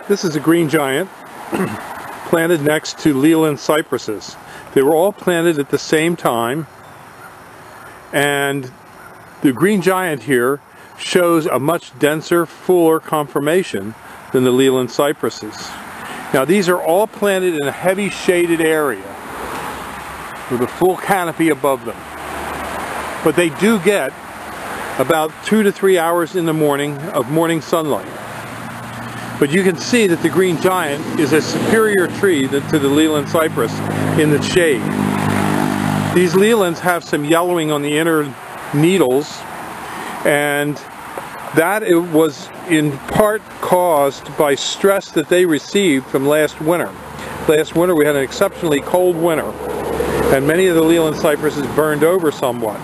This is a green giant planted next to Leland cypresses. They were all planted at the same time, and the green giant here shows a much denser, fuller conformation than the Leland cypresses. Now these are all planted in a heavy shaded area with a full canopy above them. But they do get about 2 to 3 hours in the morning of morning sunlight. But you can see that the green giant is a superior tree to the Leland cypress in the shade. These Lelands have some yellowing on the inner needles, and that it was in part caused by stress that they received from last winter. Last winter we had an exceptionally cold winter, and many of the Leland cypresses burned over somewhat.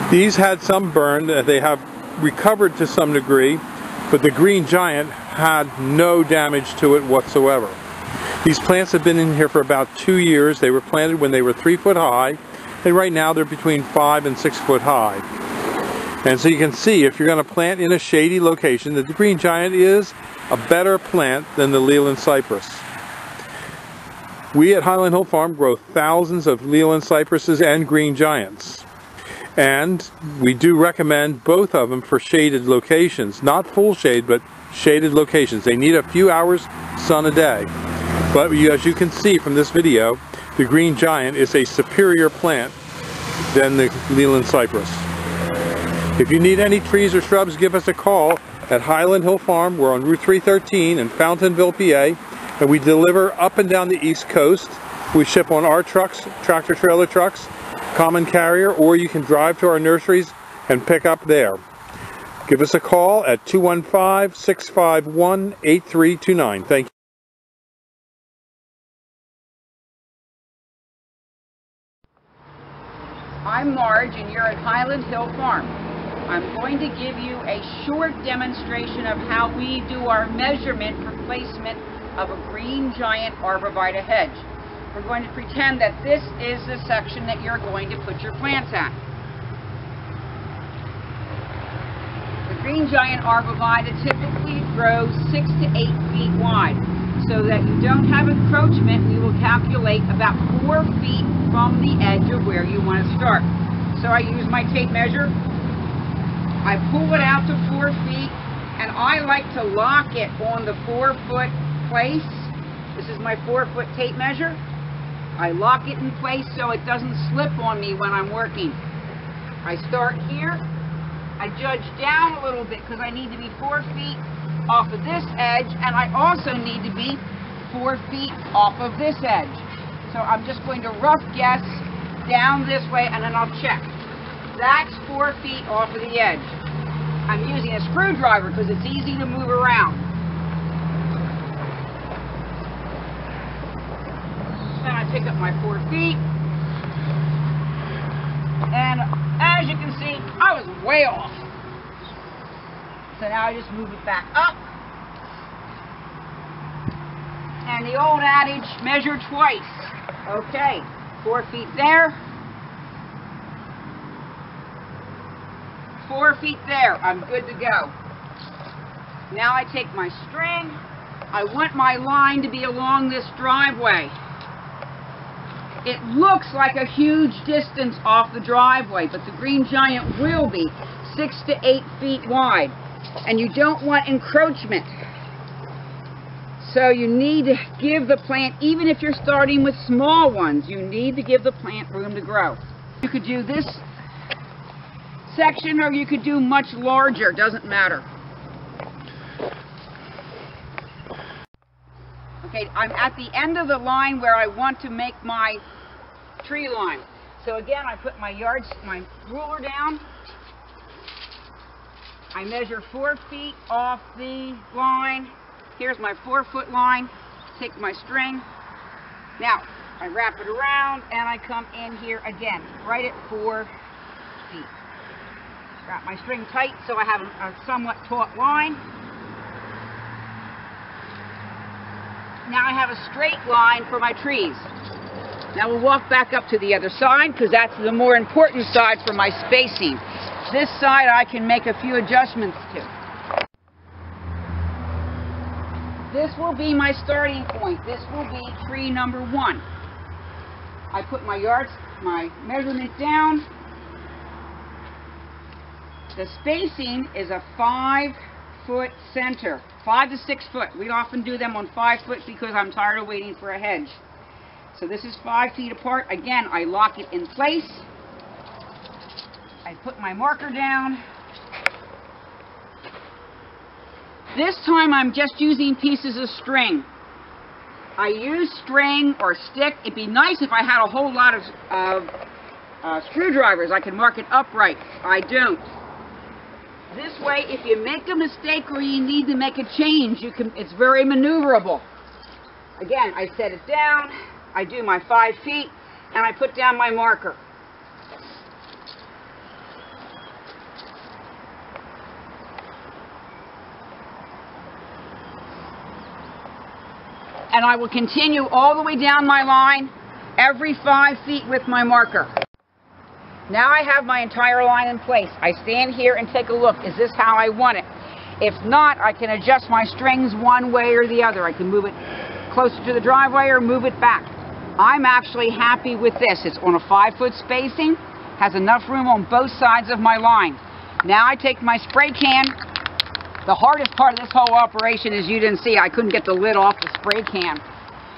These had some burn that they have recovered to some degree, but the green giant had no damage to it whatsoever. These plants have been in here for about 2 years. They were planted when they were 3 foot high, and right now they're between 5 and 6 foot high. And so you can see, if you're going to plant in a shady location, that the green giant is a better plant than the Leland cypress. We at Highland Hill Farm grow thousands of Leland cypresses and green giants. And we do recommend both of them for shaded locations. Not full shade, but shaded locations. They need a few hours sun a day. But as you can see from this video, the green giant is a superior plant than the Leland cypress. If you need any trees or shrubs, give us a call at Highland Hill Farm. We're on Route 313 in Fountainville, PA, and we deliver up and down the East Coast. We ship on our trucks, tractor trailer trucks, common carrier, or you can drive to our nurseries and pick up there. Give us a call at 215-651-8329. Thank you. I'm Marge, and you're at Highland Hill Farm. I'm going to give you a short demonstration of how we do our measurement for placement of a green giant arborvitae hedge. We're going to pretend that this is the section that you're going to put your plants at. The green giant arborvitae typically grows 6 to 8 feet wide. So that you don't have encroachment, we will calculate about 4 feet from the edge of where you want to start. So I use my tape measure. I pull it out to 4 feet, and I like to lock it on the 4-foot place. This is my 4-foot tape measure. I lock it in place so it doesn't slip on me when I'm working. I start here. I judge down a little bit because I need to be 4 feet off of this edge, and I also need to be 4 feet off of this edge. So I'm just going to rough guess down this way, and then I'll check. That's 4 feet off of the edge. I'm using a screwdriver because it's easy to move around. Then I pick up my 4 feet, and as you can see, I was way off. So now I just move it back up. And the old adage, measure twice. Okay, 4 feet there. 4 feet there. I'm good to go. Now I take my string. I want my line to be along this driveway. It looks like a huge distance off the driveway, but the green giant will be 6 to 8 feet wide. And you don't want encroachment. So you need to give the plant, even if you're starting with small ones, you need to give the plant room to grow. You could do this section or you could do much larger, doesn't matter. Okay, I'm at the end of the line where I want to make my tree line. So again, I put my ruler down. I measure 4 feet off the line. Here's my 4-foot line. Take my string. Now, I wrap it around and I come in here again, right at 4 feet. Wrap my string tight so I have a somewhat taut line. Now I have a straight line for my trees. Now we'll walk back up to the other side because that's the more important side for my spacing. This side I can make a few adjustments to. this will be my starting point. This will be tree number 1. I put my measurement down. The spacing is a 5-foot center, 5 to 6 foot. We often do them on 5 foot because I'm tired of waiting for a hedge. So this is 5 feet apart. Again, I lock it in place. I put my marker down. This time I'm just using pieces of string. I use string or stick. It'd be nice if I had a whole lot of screwdrivers. I could mark it upright. I don't. This way, if you make a mistake or you need to make a change, it's very maneuverable. Again, I set it down, I do my 5 feet, and I put down my marker. And I will continue all the way down my line, every 5 feet with my marker. Now I have my entire line in place. I stand here and take a look. Is this how I want it? If not, I can adjust my strings one way or the other. I can move it closer to the driveway or move it back. I'm actually happy with this. It's on a 5-foot spacing, has enough room on both sides of my line. Now I take my spray can. The hardest part of this whole operation is you didn't see. I couldn't get the lid off the spray can.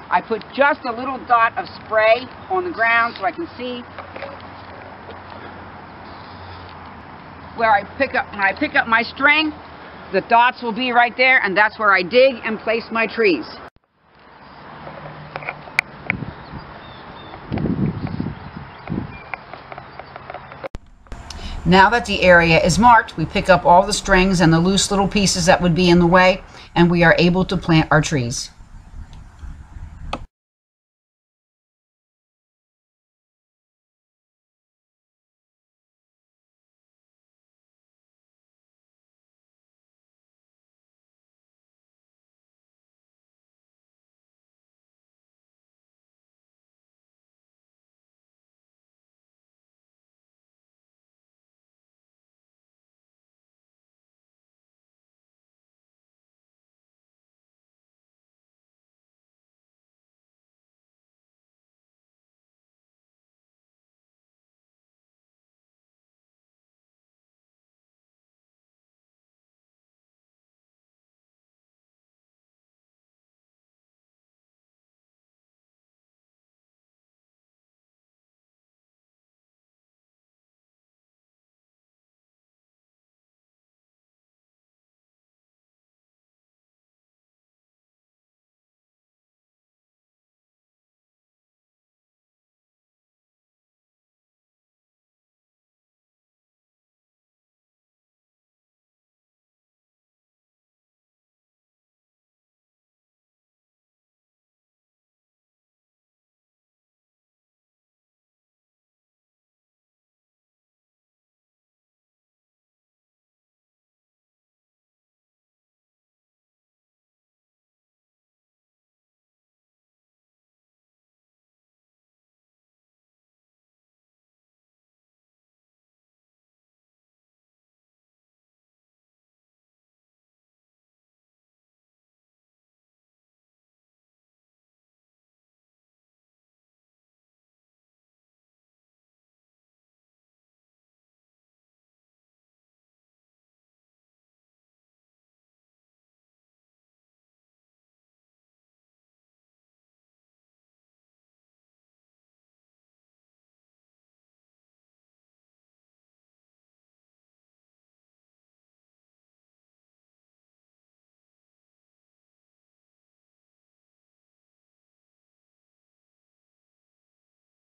I put just a little dot of spray on the ground so I can see where when I pick up my string, the dots will be right there, and that's where I dig and place my trees. Now that the area is marked, we pick up all the strings and the loose little pieces that would be in the way, and we are able to plant our trees.